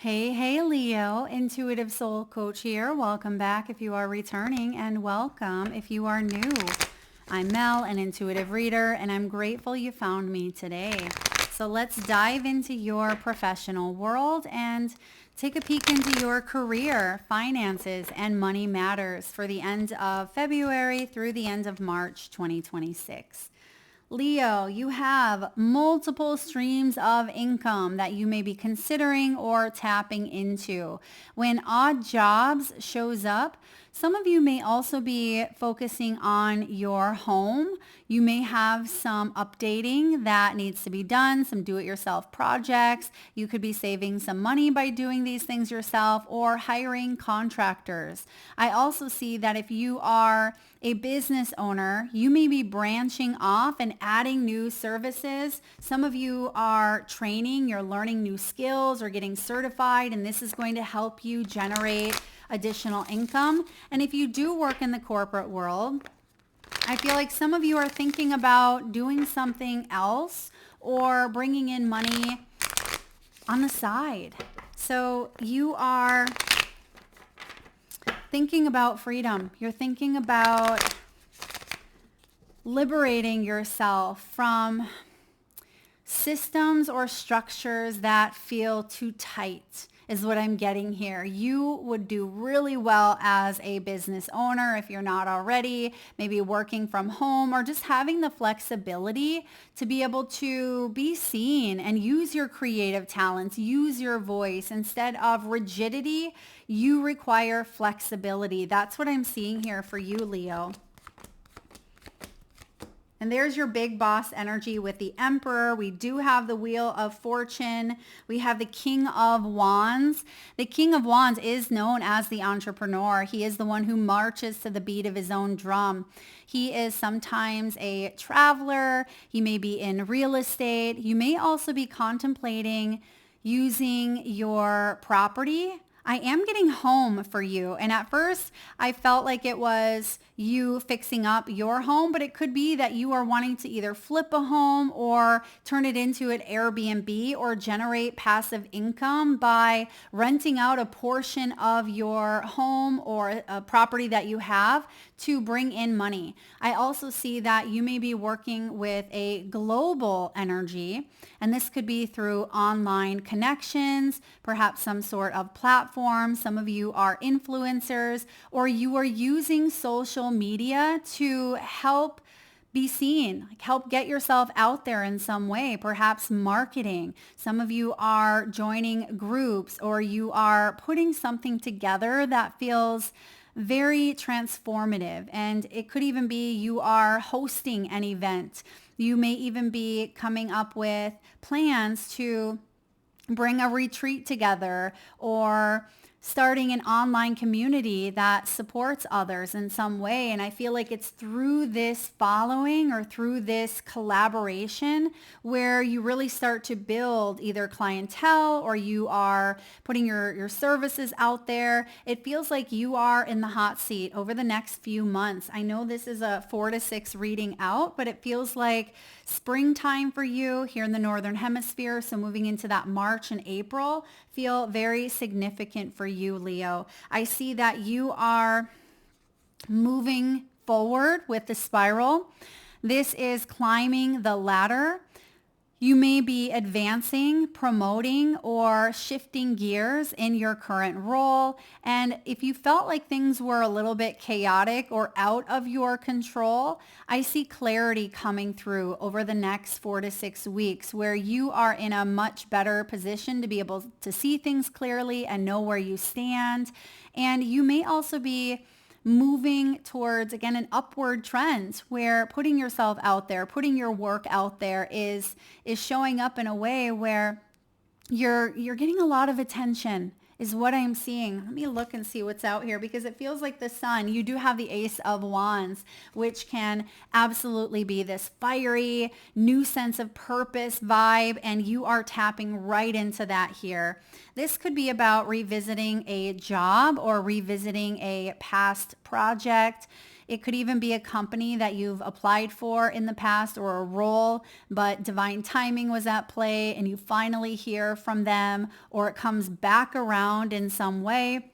Hey, hey, Leo, Intuitive Soul Coach here. Welcome back if you are returning, and welcome if you are new. I'm Mel, an intuitive reader, and I'm grateful you found me today. So let's dive into your professional world and take a peek into your career, finances, and money matters for the end of February through the end of March 2026. Leo, you have multiple streams of income that you may be considering or tapping into. When odd jobs shows up, some of you may also be focusing on your home. You may have some updating that needs to be done, some do-it-yourself projects. You could be saving some money by doing these things yourself or hiring contractors. I also see that if you are a business owner, you may be branching off and adding new services. Some of you are training, you're learning new skills or getting certified, and this is going to help you generate additional income. And if you do work in the corporate world, I feel like some of you are thinking about doing something else or bringing in money on the side. So you are thinking about freedom. You're thinking about liberating yourself from systems or structures that feel too tight is what I'm getting here. You would do really well as a business owner if you're not already, maybe working from home or just having the flexibility to be able to be seen and use your creative talents, use your voice. Instead of rigidity, you require flexibility. That's what I'm seeing here for you, Leo. And there's your big boss energy with the Emperor. We do have the Wheel of Fortune. We have the King of Wands. The King of Wands is known as the entrepreneur. He is the one who marches to the beat of his own drum. He is sometimes a traveler. He may be in real estate. You may also be contemplating using your property. I am getting home for you. And at first, I felt like it was you fixing up your home, but it could be that you are wanting to either flip a home or turn it into an Airbnb or generate passive income by renting out a portion of your home or a property that you have to bring in money. I also see that you may be working with a global energy, and this could be through online connections, perhaps some sort of platform. Some of you are influencers, or you are using social media to help be seen, like help get yourself out there in some way, perhaps marketing. Some of you are joining groups, or you are putting something together that feels very transformative. And it could even be you are hosting an event. You may even be coming up with plans to bring a retreat together or starting an online community that supports others in some way. And I feel like it's through this following or through this collaboration where you really start to build either clientele or you are putting your services out there. It feels like you are in the hot seat over the next few months. I know this is a 4 to 6 reading out, but it feels like springtime for you here in the Northern Hemisphere. So moving into that March and April feel very significant for you, Leo. I see that you are moving forward with the spiral. This is climbing the ladder. You may be advancing, promoting, or shifting gears in your current role. And if you felt like things were a little bit chaotic or out of your control, I see clarity coming through over the next 4 to 6 weeks where you are in a much better position to be able to see things clearly and know where you stand. And you may also be moving towards, again, an upward trend where putting yourself out there, putting your work out there is showing up in a way where you're getting a lot of attention is what I'm seeing. Let me look and see what's out here because it feels like the sun. You do have the Ace of Wands, which can absolutely be this fiery, new sense of purpose vibe, and you are tapping right into that here. This could be about revisiting a job or revisiting a past project. It could even be a company that you've applied for in the past or a role, but divine timing was at play and you finally hear from them, or it comes back around in some way.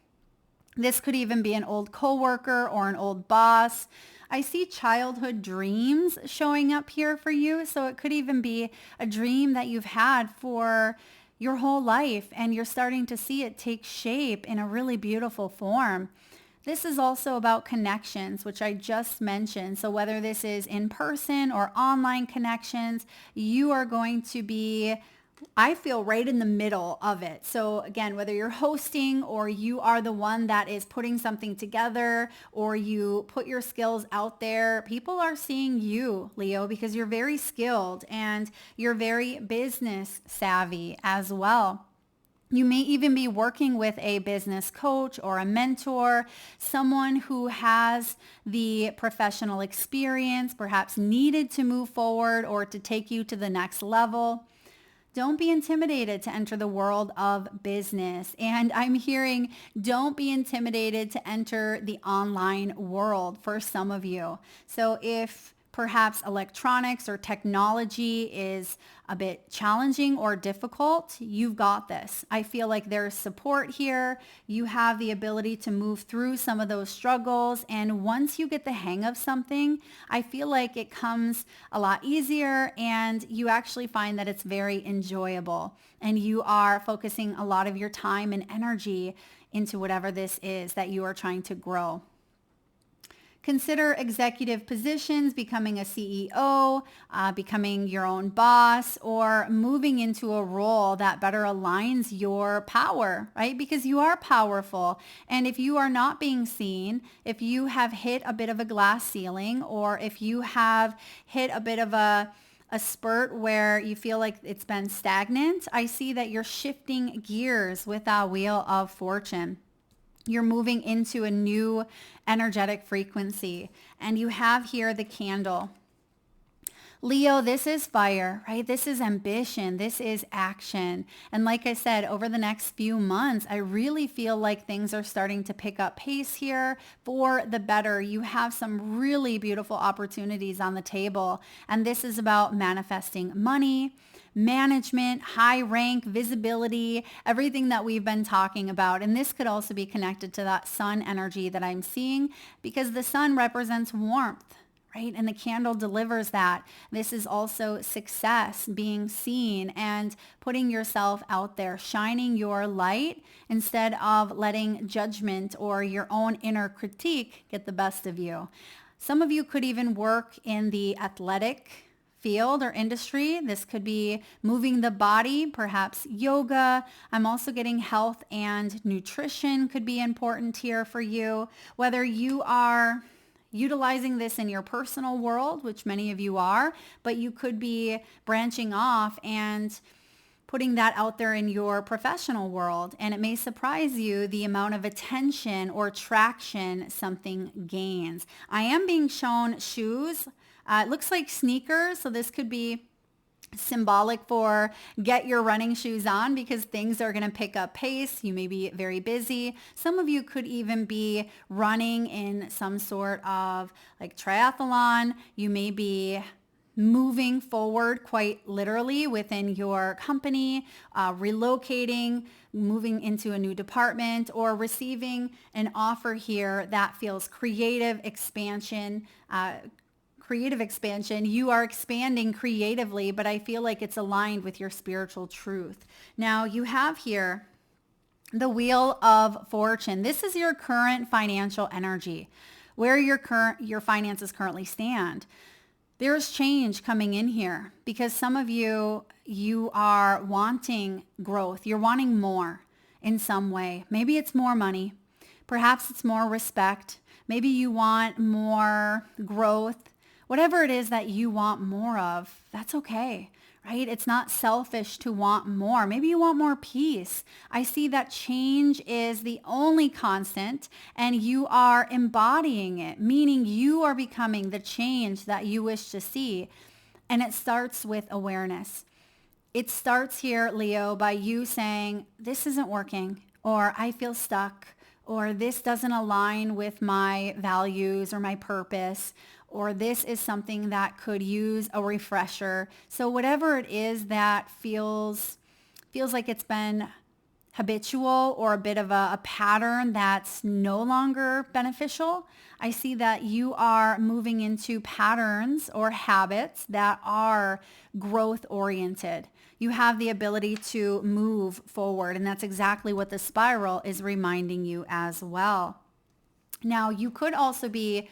This could even be an old coworker or an old boss. I see childhood dreams showing up here for you. So it could even be a dream that you've had for your whole life and you're starting to see it take shape in a really beautiful form. This is also about connections, which I just mentioned. So whether this is in person or online connections, you are going to be, I feel, right in the middle of it. So again, whether you're hosting or you are the one that is putting something together or you put your skills out there, people are seeing you, Leo, because you're very skilled and you're very business savvy as well. You may even be working with a business coach or a mentor, someone who has the professional experience, perhaps needed to move forward or to take you to the next level. Don't be intimidated to enter the world of business. And I'm hearing, don't be intimidated to enter the online world for some of you. So if perhaps electronics or technology is a bit challenging or difficult, you've got this. I feel like there's support here. You have the ability to move through some of those struggles. And once you get the hang of something, I feel like it comes a lot easier and you actually find that it's very enjoyable. And you are focusing a lot of your time and energy into whatever this is that you are trying to grow. Consider executive positions, becoming a CEO, becoming your own boss, or moving into a role that better aligns your power, right? Because you are powerful. And if you are not being seen, if you have hit a bit of a glass ceiling, or if you have hit a bit of a spurt where you feel like it's been stagnant, I see that you're shifting gears with that Wheel of Fortune. You're moving into a new energetic frequency. And you have here the candle. Leo, this is fire, right? This is ambition. This is action. And like I said, over the next few months, I really feel like things are starting to pick up pace here for the better. You have some really beautiful opportunities on the table. And this is about manifesting money, management, high rank, visibility, everything that we've been talking about. And this could also be connected to that sun energy that I'm seeing because the sun represents warmth, right? And the candle delivers that. This is also success, being seen and putting yourself out there, shining your light instead of letting judgment or your own inner critique get the best of you. Some of you could even work in the athletic field or industry. This could be moving the body, perhaps yoga. I'm also getting health and nutrition could be important here for you. Whether you are utilizing this in your personal world, which many of you are, but you could be branching off and putting that out there in your professional world. And it may surprise you the amount of attention or traction something gains. I am being shown shoes. It looks like sneakers, so this could be symbolic for get your running shoes on because things are going to pick up pace. You may be very busy. Some of you could even be running in some sort of like triathlon. You may be moving forward quite literally within your company, relocating, moving into a new department, or receiving an offer here that feels creative expansion. You are expanding creatively, but I feel like it's aligned with your spiritual truth. Now you have here the Wheel of Fortune. This is your current financial energy, where your finances currently stand. There's change coming in here because some of you are wanting growth. You're wanting more in some way. Maybe it's more money. Perhaps it's more respect. Maybe you want more growth. Whatever it is that you want more of, that's okay, right? It's not selfish to want more. Maybe you want more peace. I see that change is the only constant and you are embodying it, meaning you are becoming the change that you wish to see. And it starts with awareness. It starts here, Leo, by you saying, this isn't working, or I feel stuck, or this doesn't align with my values or my purpose, or this is something that could use a refresher. So whatever it is that feels like it's been habitual or a bit of a pattern that's no longer beneficial, I see that you are moving into patterns or habits that are growth oriented. You have the ability to move forward, and that's exactly what the spiral is reminding you as well. Now, you could also be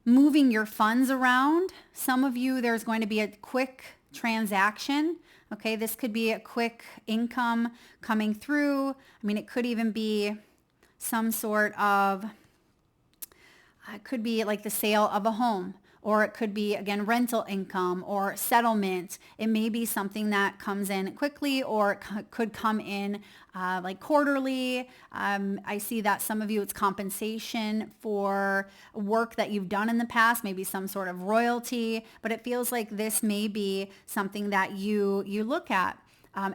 moving your funds around. Some of you, there's going to be a quick transaction. Okay, this could be a quick income coming through. I mean, it could even be some sort of, it could be like the sale of a home, or it could be, again, rental income or settlement. It may be something that comes in quickly, or it could come in like quarterly. I see that some of you, it's compensation for work that you've done in the past, maybe some sort of royalty, but it feels like this may be something that you look at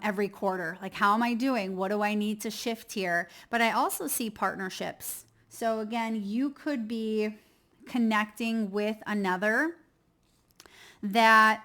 every quarter. Like, how am I doing? What do I need to shift here? But I also see partnerships. So again, you could be connecting with another that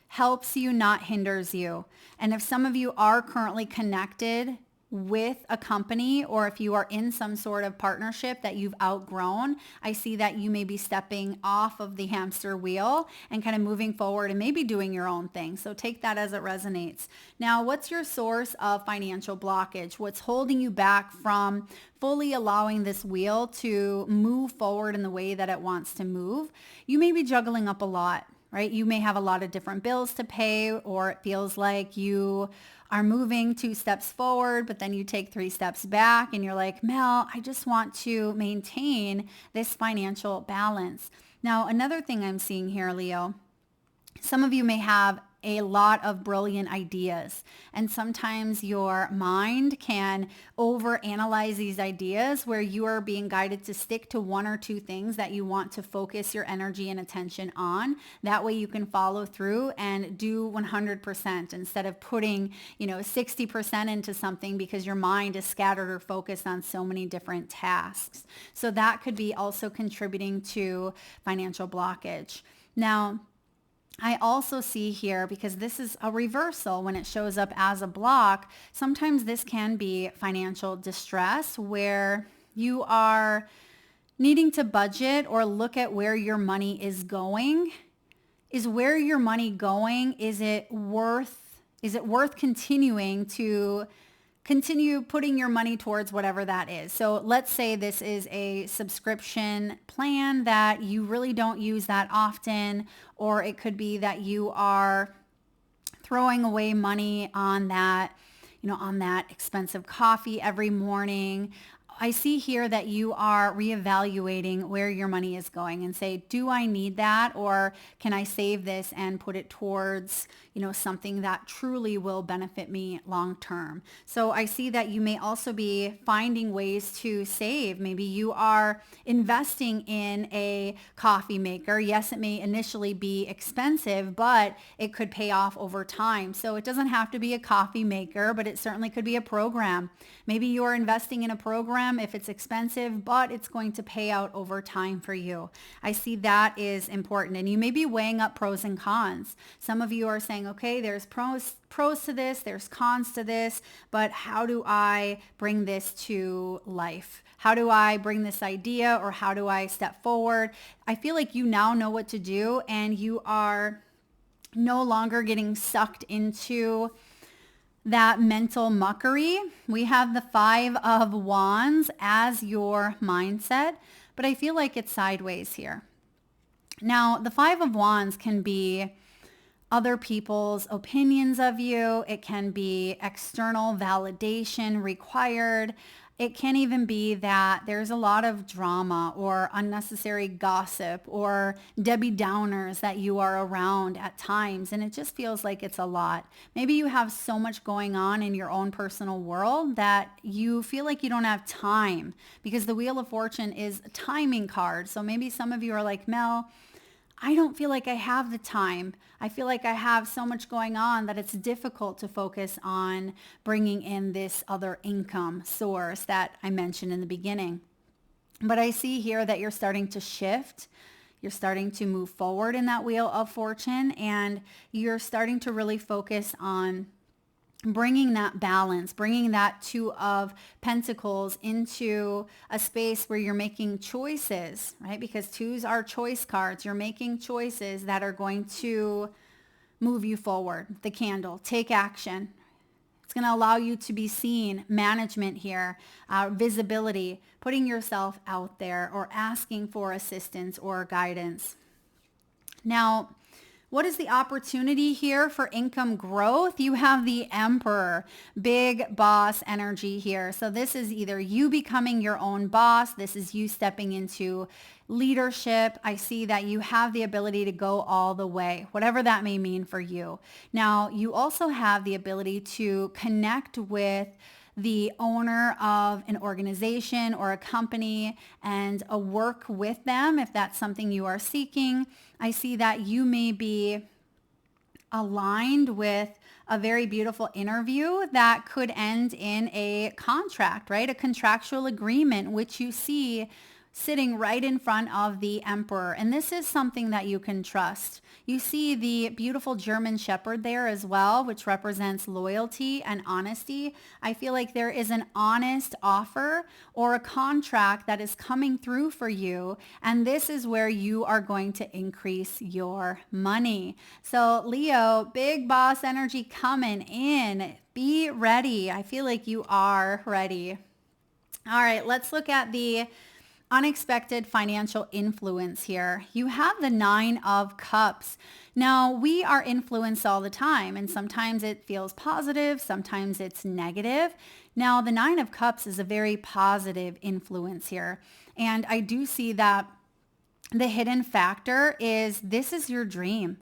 helps you, not hinders you. And if some of you are currently connected with a company, or if you are in some sort of partnership that you've outgrown, I see that you may be stepping off of the hamster wheel and kind of moving forward and maybe doing your own thing. So take that as it resonates. Now, what's your source of financial blockage? What's holding you back from fully allowing this wheel to move forward in the way that it wants to move? You may be juggling up a lot, right? You may have a lot of different bills to pay, or it feels like you are moving 2 steps forward, but then you take 3 steps back and you're like, Mel, I just want to maintain this financial balance. Now, another thing I'm seeing here, Leo, some of you may have a lot of brilliant ideas, and sometimes your mind can overanalyze these ideas, where you are being guided to stick to 1 or 2 things that you want to focus your energy and attention on. That way you can follow through and do 100% instead of putting 60% into something, because your mind is scattered or focused on so many different tasks. So that could be also contributing to financial blockage. Now, I also see here, because this is a reversal when it shows up as a block, sometimes this can be financial distress, where you are needing to budget or look at where your money is going. Is where your money going? Is it worth continuing to continue putting your money towards whatever that is? So let's say this is a subscription plan that you really don't use that often, or it could be that you are throwing away money on that, on that expensive coffee every morning. I see here that you are reevaluating where your money is going and say, do I need that, or can I save this and put it towards, something that truly will benefit me long term? So I see that you may also be finding ways to save. Maybe you are investing in a coffee maker. Yes, it may initially be expensive, but it could pay off over time. So it doesn't have to be a coffee maker, but it certainly could be a program. Maybe you're investing in a program if it's expensive, but it's going to pay out over time for you. I see that is important. And you may be weighing up pros and cons. Some of you are saying, okay, there's pros to this, there's cons to this, but how do I bring this to life? How do I bring this idea, or how do I step forward? I feel like you now know what to do, and you are no longer getting sucked into that mental muckery. We have the 5 of Wands as your mindset, but I feel like it's sideways here. Now, the 5 of Wands can be other people's opinions of you. It can be external validation required. It can even be that there's a lot of drama or unnecessary gossip or Debbie Downers that you are around at times, and it just feels like it's a lot. Maybe you have so much going on in your own personal world that you feel like you don't have time, because the Wheel of Fortune is a timing card. So maybe some of you are like, Mel, I don't feel like I have the time. I feel like I have so much going on that it's difficult to focus on bringing in this other income source that I mentioned in the beginning. But I see here that you're starting to shift. You're starting to move forward in that wheel of fortune, and you're starting to really focus on bringing that balance, bringing that Two of Pentacles into a space where you're making choices, right? Because twos are choice cards. You're making choices that are going to move you forward. The candle, take action. It's going to allow you to be seen, management here, visibility, putting yourself out there or asking for assistance or guidance. Now, what is the opportunity here for income growth? You have the Emperor, big boss energy here. So this is either you becoming your own boss. This is you stepping into leadership. I see that you have the ability to go all the way, whatever that may mean for you. Now, you also have the ability to connect with the owner of an organization or a company and work with them if that's something you are seeking. I see that you may be aligned with a very beautiful interview that could end in a contract, right? A contractual agreement, which you see sitting right in front of the Emperor. And this is something that you can trust. You see the beautiful German Shepherd there as well, which represents loyalty and honesty. I feel like there is an honest offer or a contract that is coming through for you. And this is where you are going to increase your money. So Leo, big boss energy coming in. Be ready. I feel like you are ready. All right, let's look at the unexpected financial influence here. You have the Nine of Cups. Now, we are influenced all the time, and sometimes it feels positive, sometimes it's negative. Now, the Nine of Cups is a very positive influence here. And I do see that the hidden factor is this is your dream.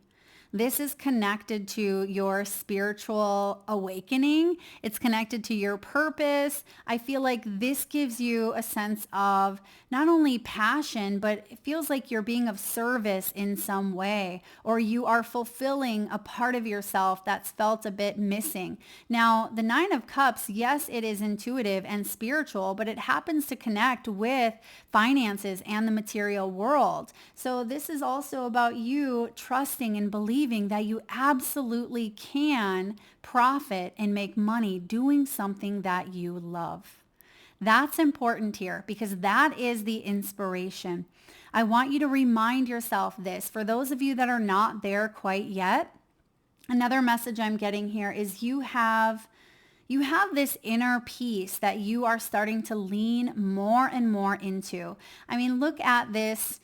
This is connected to your spiritual awakening. It's connected to your purpose. I feel like this gives you a sense of not only passion, but it feels like you're being of service in some way, or you are fulfilling a part of yourself that's felt a bit missing. Now, the Nine of Cups, yes, it is intuitive and spiritual, but it happens to connect with finances and the material world. So this is also about you trusting and believing that you absolutely can profit and make money doing something that you love. That's important here because that is the inspiration. I want you to remind yourself this. For those of you that are not there quite yet, another message I'm getting here is you have this inner peace that you are starting to lean more and more into. I mean, look at this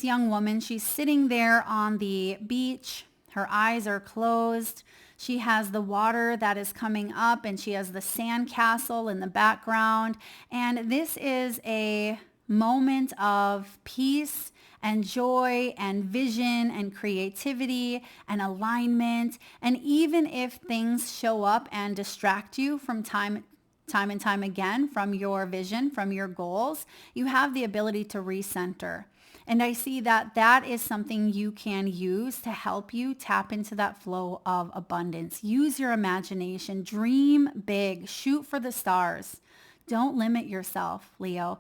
young woman. She's sitting there on the beach. Her eyes are closed. She has the water that is coming up and she has the sand castle in the background. And this is a moment of peace and joy and vision and creativity and alignment. And even if things show up and distract you from time and time again from your vision, from your goals, you have the ability to recenter. And I see that that is something you can use to help you tap into that flow of abundance. Use your imagination, dream big, shoot for the stars. Don't limit yourself, Leo.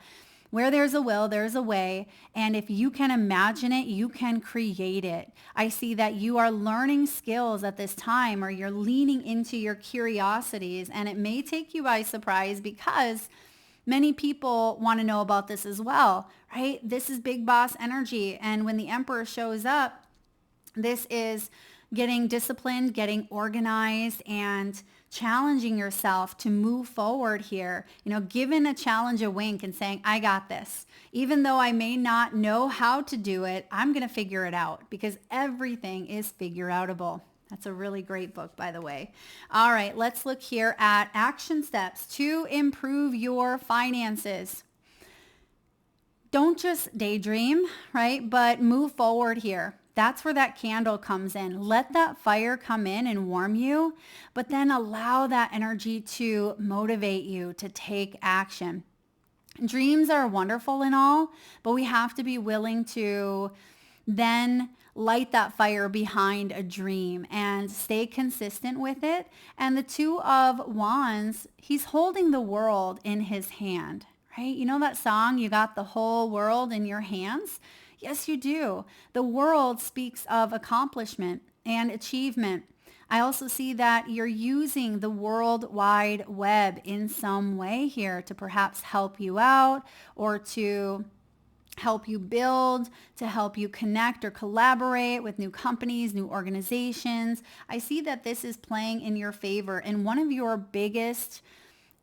Where there's a will, there's a way. And if you can imagine it, you can create it. I see that you are learning skills at this time, or you're leaning into your curiosities, and it may take you by surprise because many people want to know about this as well, right? This is big boss energy. And when the Emperor shows up, this is getting disciplined, getting organized, and challenging yourself to move forward here. You know, giving a challenge a wink and saying, I got this. Even though I may not know how to do it, I'm going to figure it out because everything is figure-outable. That's a really great book, by the way. All right, let's look here at action steps to improve your finances. Don't just daydream, right? But move forward here. That's where that candle comes in. Let that fire come in and warm you, but then allow that energy to motivate you to take action. Dreams are wonderful and all, but we have to be willing to then light that fire behind a dream and stay consistent with it. And the Two of Wands, he's holding the world in his hand, right? You know that song, you got the whole world in your hands? Yes, you do. The world speaks of accomplishment and achievement. I also see that you're using the World Wide Web in some way here to perhaps help you out or to help you build, to help you connect or collaborate with new companies, new organizations. I see that this is playing in your favor. And one of your biggest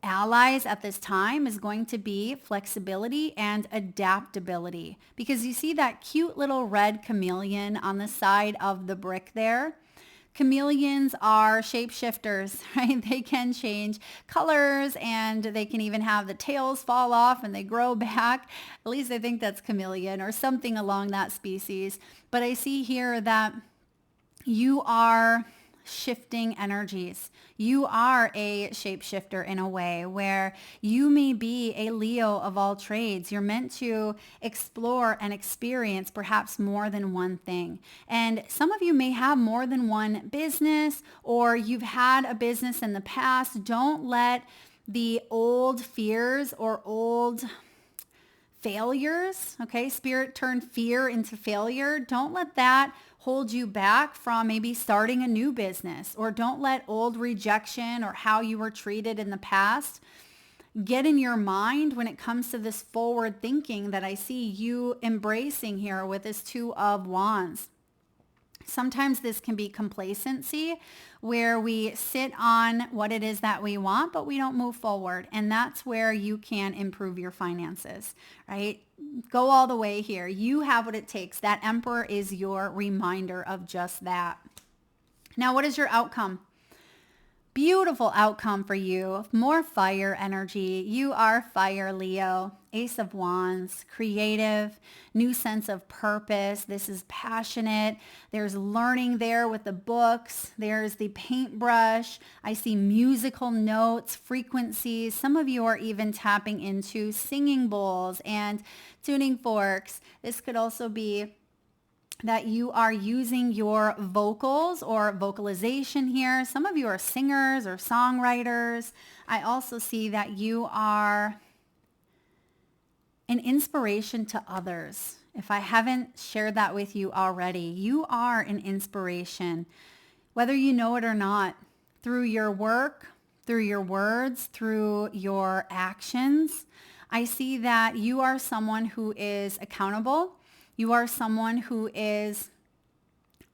allies at this time is going to be flexibility and adaptability, because you see that cute little red chameleon on the side of the brick there. Chameleons are shapeshifters, right? They can change colors and they can even have the tails fall off and they grow back. At least I think that's chameleon or something along that species. But I see here that you are shifting energies. You are a shapeshifter in a way where you may be a Leo of all trades. You're meant to explore and experience perhaps more than one thing. And some of you may have more than one business, or you've had a business in the past. Don't let the old fears or old failures, okay, spirit turned fear into failure. Don't let that hold you back from maybe starting a new business, or don't let old rejection or how you were treated in the past get in your mind when it comes to this forward thinking that I see you embracing here with this Two of Wands. Sometimes this can be complacency where we sit on what it is that we want, but we don't move forward. And that's where you can improve your finances, right? Go all the way here. You have what it takes. That Emperor is your reminder of just that. Now, what is your outcome? Beautiful outcome for you. More fire energy. You are fire, Leo. Ace of Wands, creative, new sense of purpose. This is passionate. There's learning there with the books. There's the paintbrush. I see musical notes, frequencies. Some of you are even tapping into singing bowls and tuning forks. This could also be that you are using your vocals or vocalization here. Some of you are singers or songwriters. I also see that you are an inspiration to others. If I haven't shared that with you already, you are an inspiration, whether you know it or not, through your work, through your words, through your actions. I see that you are someone who is accountable. You are someone who is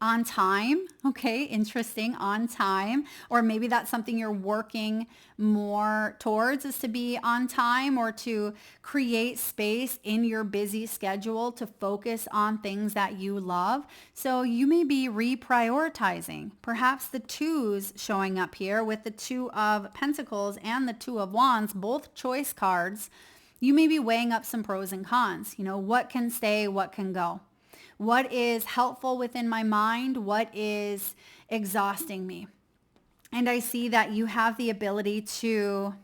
on time, okay, interesting, on time, or maybe that's something you're working more towards, is to be on time or to create space in your busy schedule to focus on things that you love. So you may be reprioritizing. Perhaps the twos showing up here with the Two of Pentacles and the Two of Wands, both choice cards. You may be weighing up some pros and cons. You know, what can stay, what can go? What is helpful within my mind? What is exhausting me? And I see that you have the ability to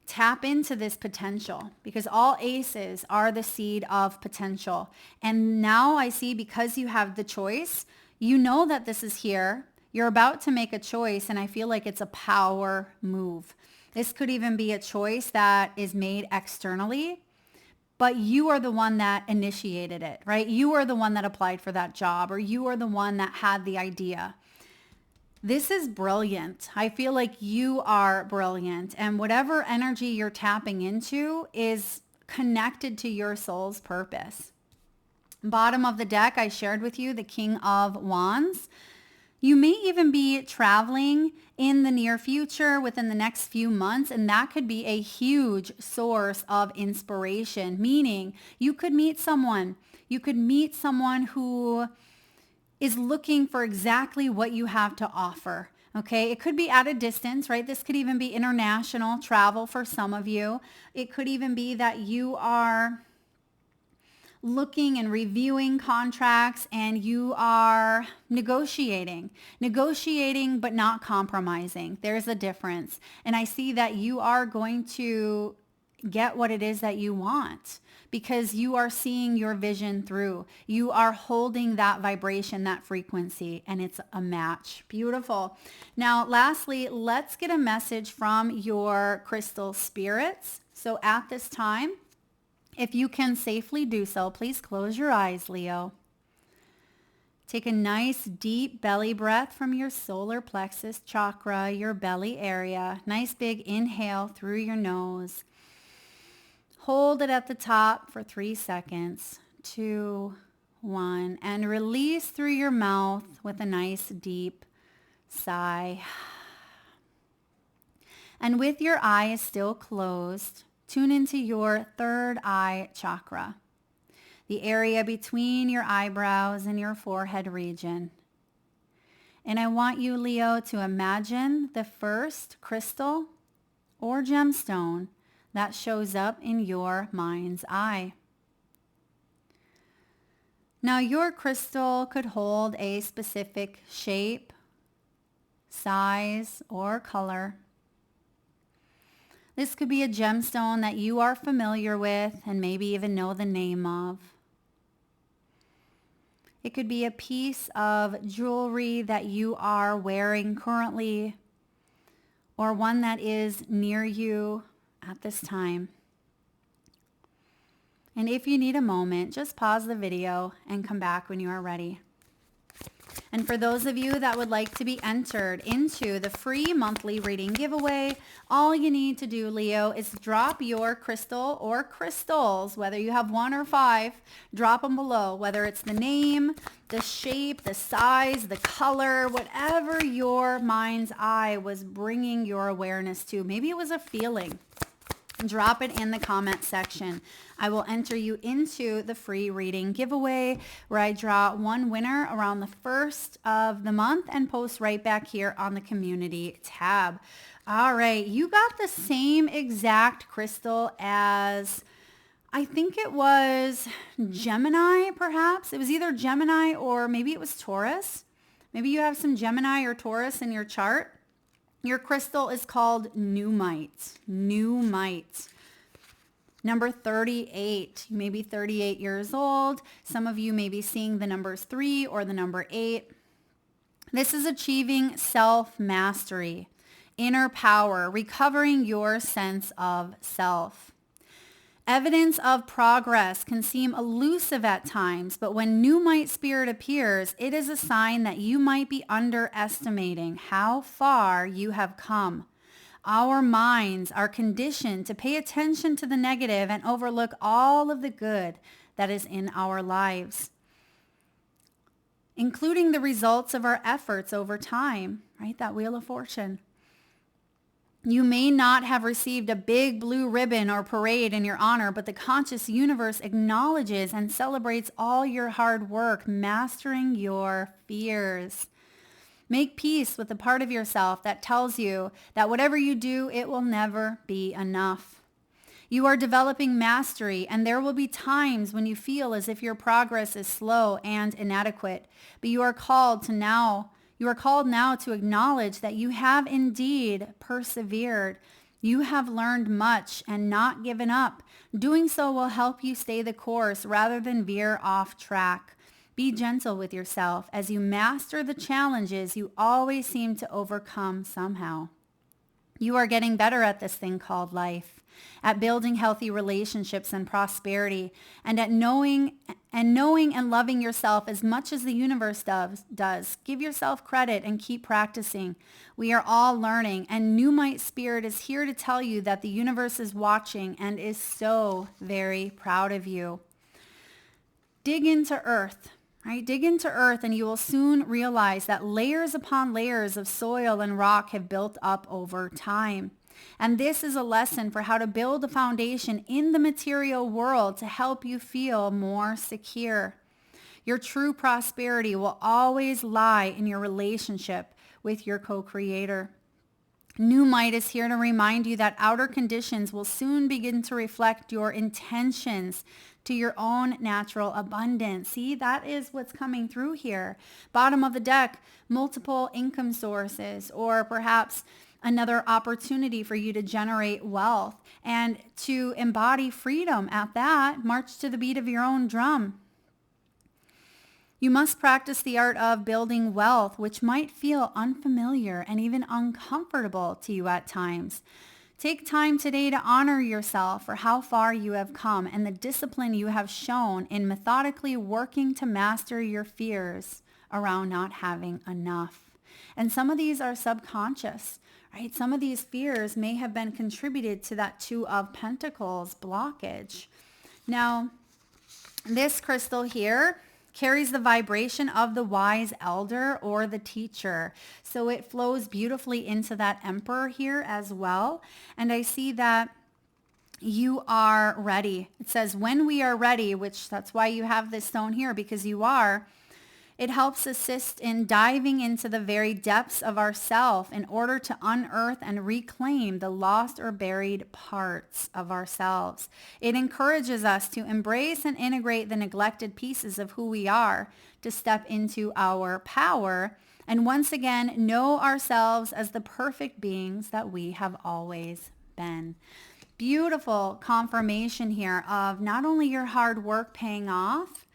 tap into this potential, because all aces are the seed of potential. And now I see, because you have the choice, you know that this is here. You're about to make a choice, and I feel like it's a power move. This could even be a choice that is made externally, but you are the one that initiated it, right? You are the one that applied for that job, or you are the one that had the idea. This is brilliant. I feel like you are brilliant, and whatever energy you're tapping into is connected to your soul's purpose. Bottom of the deck, I shared with you the King of Wands. You may even be traveling in the near future within the next few months, and that could be a huge source of inspiration, meaning you could meet someone. You could meet someone who is looking for exactly what you have to offer. Okay, it could be at a distance, right? This could even be international travel for some of you. It could even be that you are looking and reviewing contracts and you are negotiating but not compromising. There's a difference. And I see that you are going to get what it is that you want, because you are seeing your vision through. You are holding that vibration, that frequency, and it's a match. Beautiful. Now, lastly, let's get a message from your crystal spirits. So at this time, if you can safely do so, please close your eyes, Leo. Take a nice deep belly breath from your solar plexus chakra, your belly area. Nice big inhale through your nose. Hold it at the top for 3 seconds. 2, 1. And release through your mouth with a nice deep sigh. And with your eyes still closed, tune into your third eye chakra, the area between your eyebrows and your forehead region. And I want you, Leo, to imagine the first crystal or gemstone that shows up in your mind's eye. Now, your crystal could hold a specific shape, size, or color. This could be a gemstone that you are familiar with and maybe even know the name of. It could be a piece of jewelry that you are wearing currently, or one that is near you at this time. And if you need a moment, just pause the video and come back when you are ready. And for those of you that would like to be entered into the free monthly reading giveaway, all you need to do, Leo, is drop your crystal or crystals, whether you have 1 or 5, drop them below, whether it's the name, the shape, the size, the color, whatever your mind's eye was bringing your awareness to. Maybe it was a feeling. Drop it in the comment section. I will enter you into the free reading giveaway where I draw one winner around the 1st of the month and post right back here on the community tab. All right, you got the same exact crystal as, I think it was Gemini, perhaps. It was either Gemini or maybe it was Taurus. Maybe you have some Gemini or Taurus in your chart. Your crystal is called Numite. Numite. Number 38. You may be 38 years old. Some of you may be seeing the numbers 3 or the number 8. This is achieving self-mastery, inner power, recovering your sense of self. Evidence of progress can seem elusive at times, but when Numite spirit appears, it is a sign that you might be underestimating how far you have come. Our minds are conditioned to pay attention to the negative and overlook all of the good that is in our lives, including the results of our efforts over time, right? That Wheel of Fortune. You may not have received a big blue ribbon or parade in your honor, but the conscious universe acknowledges and celebrates all your hard work, mastering your fears. Make peace with the part of yourself that tells you that whatever you do, it will never be enough. You are developing mastery, and there will be times when you feel as if your progress is slow and inadequate, but you are called now to acknowledge that you have indeed persevered. You have learned much and not given up. Doing so will help you stay the course rather than veer off track. Be gentle with yourself as you master the challenges you always seem to overcome somehow. You are getting better at this thing called life, at building healthy relationships and prosperity, and at knowing and loving yourself as much as the universe does. Give yourself credit and keep practicing. We are all learning, and Numite Spirit is here to tell you that the universe is watching and is so very proud of you. Dig into earth. Right? Dig into earth and you will soon realize that layers upon layers of soil and rock have built up over time. And this is a lesson for how to build a foundation in the material world to help you feel more secure. Your true prosperity will always lie in your relationship with your co-creator. Numite is here to remind you that outer conditions will soon begin to reflect your intentions to your own natural abundance. See, that is what's coming through here. Bottom of the deck, multiple income sources, or perhaps another opportunity for you to generate wealth and to embody freedom at that. March to the beat of your own drum. You must practice the art of building wealth, which might feel unfamiliar and even uncomfortable to you at times. Take time today to honor yourself for how far you have come and the discipline you have shown in methodically working to master your fears around not having enough. And some of these are subconscious, right? Some of these fears may have been contributed to that Two of Pentacles blockage. Now, this crystal here carries the vibration of the wise elder or the teacher. So it flows beautifully into that Emperor here as well. And I see that you are ready. It says when we are ready, which that's why you have this stone here, because you are. It helps assist in diving into the very depths of ourself in order to unearth and reclaim the lost or buried parts of ourselves. It encourages us to embrace and integrate the neglected pieces of who we are, to step into our power, and once again know ourselves as the perfect beings that we have always been. Beautiful confirmation here of not only your hard work paying off,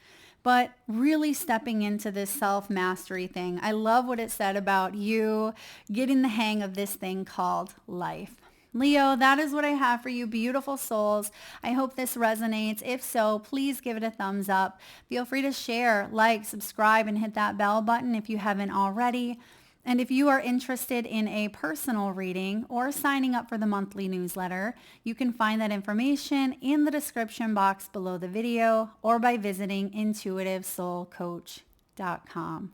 but really stepping into this self-mastery thing. I love what it said about you getting the hang of this thing called life. Leo, that is what I have for you, beautiful souls. I hope this resonates. If so, please give it a thumbs up. Feel free to share, like, subscribe, and hit that bell button if you haven't already. And if you are interested in a personal reading or signing up for the monthly newsletter, you can find that information in the description box below the video or by visiting intuitivesoulcoach.com.